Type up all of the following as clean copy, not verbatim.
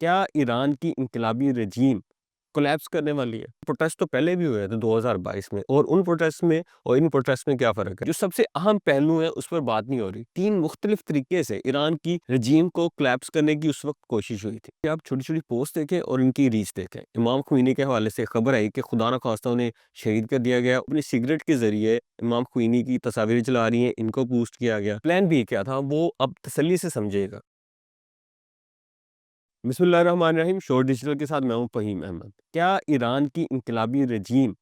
کیا ایران کی انقلابی رجیم کولیپس کرنے والی ہے؟ پروٹیسٹ تو پہلے بھی ہوئے تھے 2022 میں، اور ان پروٹیسٹ میں کیا فرق ہے؟ جو سب سے اہم پہلو ہے اس پر بات نہیں ہو رہی۔ تین مختلف طریقے سے ایران کی رجیم کو کولیپس کرنے کی اس وقت کوشش ہوئی تھی۔ آپ چھوٹی چھوٹی پوسٹ دیکھیں اور ان کی ریچ دیکھیں۔ امام خمینی کے حوالے سے خبر آئی کہ خدا نخواستہ انہیں شہید کر دیا گیا، اپنی سگریٹ کے ذریعے امام خمینی کی تصاویر چلا رہی ہیں، ان کو پوسٹ کیا گیا۔ پلان بھی کیا تھا وہ اب تسلی سے سمجھے گا۔ بسم اللہ الرحمن الرحیم، شور ڈیجیٹل کے ساتھ میں ہوں فہیم احمد۔ کیا ایران کی انقلابی رجیم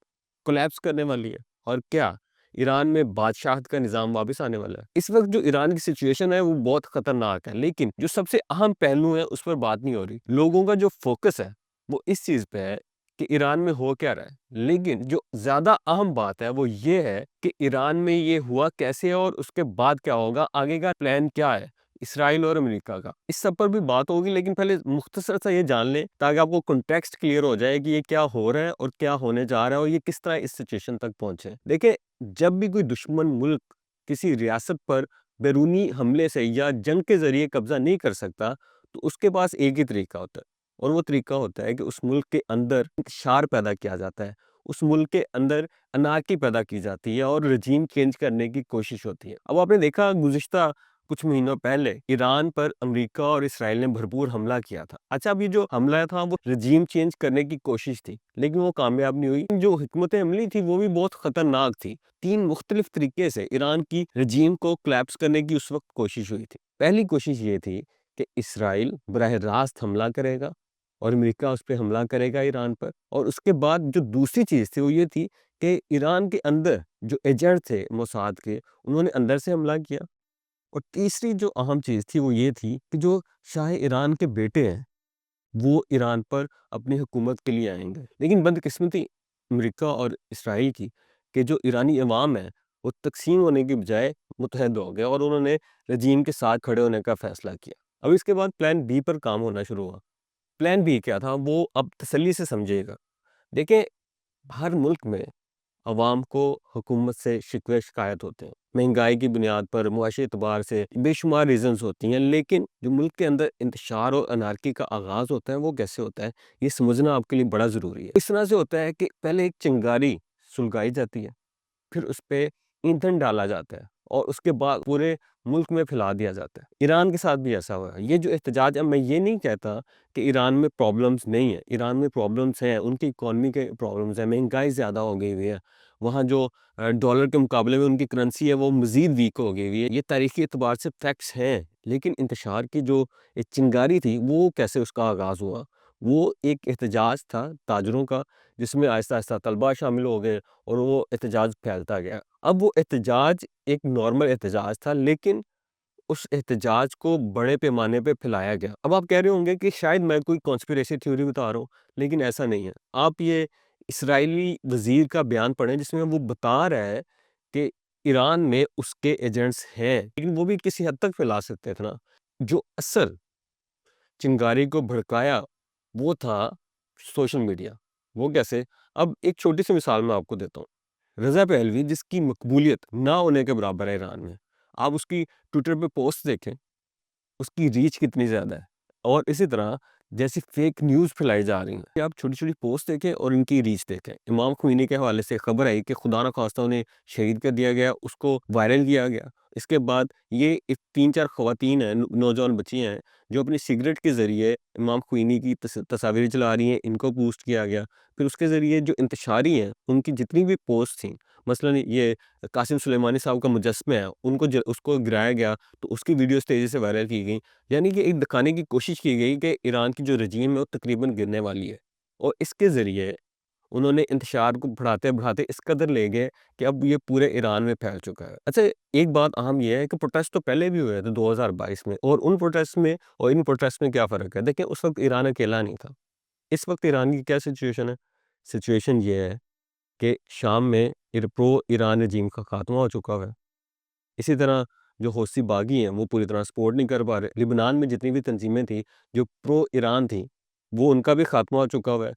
کولیپس کرنے والی ہے؟ اور کیا ایران میں بادشاہت کا نظام واپس آنے والا ہے؟ اس وقت جو ایران کی سچویشن ہے وہ بہت خطرناک ہے، لیکن جو سب سے اہم پہلو ہے اس پر بات نہیں ہو رہی۔ لوگوں کا جو فوکس ہے وہ اس چیز پہ ہے کہ ایران میں ہو کیا رہا ہے، لیکن جو زیادہ اہم بات ہے وہ یہ ہے کہ ایران میں یہ ہوا کیسے اور اس کے بعد کیا ہوگا، آگے کا پلان کیا ہے اسرائیل اور امریکہ کا۔ اس سب پر بھی بات ہوگی، لیکن پہلے مختصر سا یہ جان لیں تاکہ آپ کو کنٹیکسٹ کلیئر ہو جائے کہ یہ کیا ہو رہا ہے اور کیا ہونے جا رہا ہے اور یہ کس طرح اس سچویشن تک پہنچے۔ دیکھیں، جب بھی کوئی دشمن ملک کسی ریاست پر بیرونی حملے سے یا جنگ کے ذریعے قبضہ نہیں کر سکتا تو اس کے پاس ایک ہی طریقہ ہوتا ہے، اور وہ طریقہ ہوتا ہے کہ اس ملک کے اندر انتشار پیدا کیا جاتا ہے، اس ملک کے اندر انارکی پیدا کی جاتی ہے اور رجیم چینج کرنے کی کوشش ہوتی ہے۔ اب آپ نے دیکھا گزشتہ کچھ مہینوں پہلے ایران پر امریکہ اور اسرائیل نے بھرپور حملہ کیا تھا۔ اچھا، اب یہ جو حملہ تھا وہ رجیم چینج کرنے کی کوشش تھی، لیکن وہ کامیاب نہیں ہوئی۔ جو حکمت عملی تھی وہ بھی بہت خطرناک تھی۔ تین مختلف طریقے سے ایران کی رجیم کو کولیپس کرنے کی اس وقت کوشش ہوئی تھی۔ پہلی کوشش یہ تھی کہ اسرائیل براہ راست حملہ کرے گا اور امریکہ اس پہ حملہ کرے گا ایران پر، اور اس کے بعد جو دوسری چیز تھی وہ یہ تھی کہ ایران کے اندر جو ایجنٹ تھے موساد کے، انہوں نے اندر سے حملہ کیا۔ اور تیسری جو اہم چیز تھی وہ یہ تھی کہ جو شاہ ایران کے بیٹے ہیں وہ ایران پر اپنی حکومت کے لیے آئیں گے، لیکن بدقسمتی امریکہ اور اسرائیل کی کہ جو ایرانی عوام ہے وہ تقسیم ہونے کی بجائے متحد ہو گئے اور انہوں نے رجیم کے ساتھ کھڑے ہونے کا فیصلہ کیا۔ اب اس کے بعد پلان بی پر کام ہونا شروع ہوا۔ پلان بی کیا تھا وہ اب تسلی سے سمجھے گا۔ دیکھیں، ہر ملک میں عوام کو حکومت سے شکوے شکایت ہوتے ہیں، مہنگائی کی بنیاد پر، معاشی اعتبار سے بے شمار ریزنز ہوتی ہیں، لیکن جو ملک کے اندر انتشار اور انارکی کا آغاز ہوتا ہے وہ کیسے ہوتا ہے یہ سمجھنا آپ کے لیے بڑا ضروری ہے۔ اس طرح سے ہوتا ہے کہ پہلے ایک چنگاری سلگائی جاتی ہے، پھر اس پہ ایندھن ڈالا جاتا ہے اور اس کے بعد پورے ملک میں پھیلا دیا جاتا ہے۔ ایران کے ساتھ بھی ایسا ہوا ہے۔ یہ جو احتجاج ہے، میں یہ نہیں کہتا کہ ایران میں پرابلمز نہیں ہیں، ایران میں پرابلمز ہیں، ان کی اکانومی کے پرابلمز ہیں، مہنگائی زیادہ ہو گئی ہوئی ہے، وہاں جو ڈالر کے مقابلے میں ان کی کرنسی ہے وہ مزید ویک ہو گئی ہوئی ہے، یہ تاریخی اعتبار سے فیکٹس ہیں۔ لیکن انتشار کی جو ایک چنگاری تھی وہ کیسے اس کا آغاز ہوا؟ وہ ایک احتجاج تھا تاجروں کا، جس میں آہستہ آہستہ طلبہ شامل ہو گئے اور وہ احتجاج پھیلتا گیا۔ اب وہ احتجاج ایک نارمل احتجاج تھا، لیکن اس احتجاج کو بڑے پیمانے پہ پھیلایا گیا۔ اب آپ کہہ رہے ہوں گے کہ شاید میں کوئی کانسپیریسی تھیوری بتا رہا ہوں، لیکن ایسا نہیں ہے۔ آپ یہ اسرائیلی وزیر کا بیان پڑھیں جس میں وہ بتا رہا ہے کہ ایران میں اس کے ایجنٹس ہیں، لیکن وہ بھی کسی حد تک پھیلا سکتے تھے نا۔ جو اصل چنگاری کو بھڑکایا وہ تھا سوشل میڈیا۔ وہ کیسے؟ اب ایک چھوٹی سی مثال میں آپ کو دیتا ہوں۔ رضا پہلوی جس کی مقبولیت نہ ہونے کے برابر ہے ایران میں، آپ اس کی ٹویٹر پہ پوسٹ دیکھیں، اس کی ریچ کتنی زیادہ ہے، اور اسی طرح جیسی فیک نیوز پھیلائی جا رہی ہیں، آپ چھوٹی چھوٹی پوسٹ دیکھیں اور ان کی ریچ دیکھیں۔ امام خمینی کے حوالے سے خبر آئی کہ خدا نخواستہ انہیں شہید کر دیا گیا، اس کو وائرل کیا گیا۔ اس کے بعد یہ تین چار خواتین ہیں، نوجوان بچی ہیں، جو اپنی سگریٹ کے ذریعے امام خمینی کی تصاویر چلا رہی ہیں، ان کو پوسٹ کیا گیا۔ پھر اس کے ذریعے جو انتشاری ہیں ان کی جتنی بھی پوسٹ تھیں، مثلا یہ قاسم سلیمانی صاحب کا مجسمہ ہے، اس کو گرایا گیا تو اس کی ویڈیوز تیزی سے وائرل کی گئیں۔ یعنی کہ ایک دکھانے کی کوشش کی گئی کہ ایران کی جو رجیم ہے وہ تقریباً گرنے والی ہے، اور اس کے ذریعے انہوں نے انتشار کو بڑھاتے بڑھاتے اس قدر لے گئے کہ اب یہ پورے ایران میں پھیل چکا ہے۔ اچھا، ایک بات اہم یہ ہے کہ پروٹیسٹ تو پہلے بھی ہوئے تھے 2022 میں، اور ان پروٹیسٹ میں کیا فرق ہے؟ دیکھیں، اس وقت ایران اکیلا نہیں تھا۔ اس وقت ایران کی کیا سچویشن ہے؟ سچویشن یہ ہے کہ شام میں پرو ایران رجیم کا خاتمہ ہو چکا ہے۔ اسی طرح جو حوثی باغی ہیں وہ پوری طرح سپورٹ نہیں کر پا رہے۔ لبنان میں جتنی بھی تنظیمیں تھیں جو پرو ایران تھیں وہ ان کا بھی خاتمہ ہو چکا ہوا ہے۔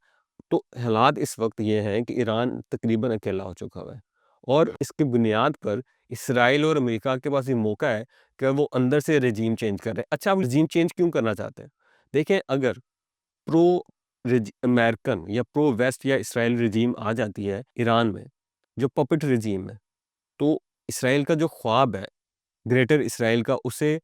تو حالات اس وقت یہ ہیں کہ ایران تقریباً اکیلا ہو چکا ہوا ہے، اور اس کی بنیاد پر اسرائیل اور امریکہ کے پاس یہ موقع ہے کہ وہ اندر سے رجیم چینج کر رہے ہیں۔ اچھا، آپ رجیم چینج کیوں کرنا چاہتے ہیں؟ دیکھیں، اگر پرو امریکن یا پرو ویسٹ یا اسرائیل رجیم آ جاتی ہے ایران میں، جو پپٹ رجیم ہے، تو اسرائیل کا جو خواب ہے گریٹر اسرائیل کا، اسے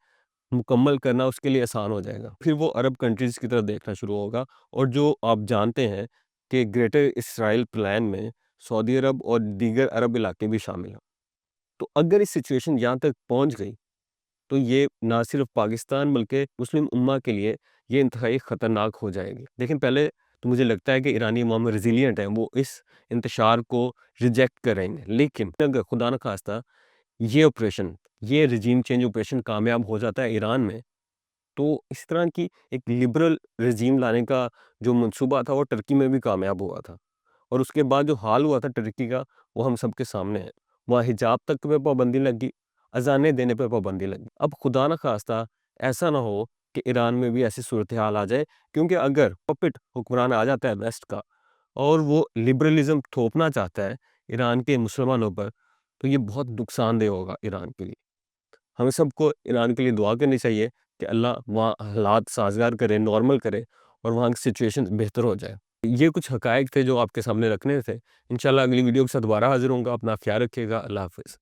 مکمل کرنا اس کے لیے آسان ہو جائے گا. پھر وہ عرب کنٹریز کی طرف دیکھنا شروع ہوگا، اور جو آپ جانتے ہیں کہ گریٹر اسرائیل پلان میں سعودی عرب اور دیگر عرب علاقے بھی شامل ہیں. تو اگر اس سچویشن یہاں تک پہنچ گئی تو یہ نہ صرف پاکستان بلکہ مسلم امہ کے لیے یہ انتہائی خطرناک ہو جائے گی. لیکن پہلے تو مجھے لگتا ہے کہ ایرانی عوام ریزیلینٹ ہیں، وہ اس انتشار کو ریجیکٹ کریں گے. لیکن اگر خدا نخواستہ یہ آپریشن، یہ رجیم چینج آپریشن کامیاب ہو جاتا ہے ایران میں، تو اس طرح کی ایک لبرل رجیم لانے کا جو منصوبہ تھا وہ ٹرکی میں بھی کامیاب ہوا تھا. اور اس کے بعد جو حال ہوا تھا ٹرکی کا وہ ہم سب کے سامنے ہے. وہاں حجاب تک پہ پابندی لگی، اذانیں دینے پہ پابندی لگی. اب خدا نخواستہ ایسا نہ ہو کہ ایران میں بھی ایسی صورتحال آ جائے، کیونکہ اگر پپٹ حکمران آ جاتا ہے ویسٹ کا اور وہ لبرلزم تھوپنا چاہتا ہے ایران کے مسلمانوں پر، تو یہ بہت نقصان دہ ہوگا ایران کے لیے. ہمیں سب کو ایران کے لیے دعا کرنی چاہیے کہ اللہ وہاں حالات سازگار کرے، نارمل کرے، اور وہاں کی سچویشن بہتر ہو جائے. یہ کچھ حقائق تھے جو آپ کے سامنے رکھنے تھے. انشاءاللہ اگلی ویڈیو کے ساتھ دوبارہ حاضر ہوں گا. اپنا خیال رکھیے گا. اللہ حافظ.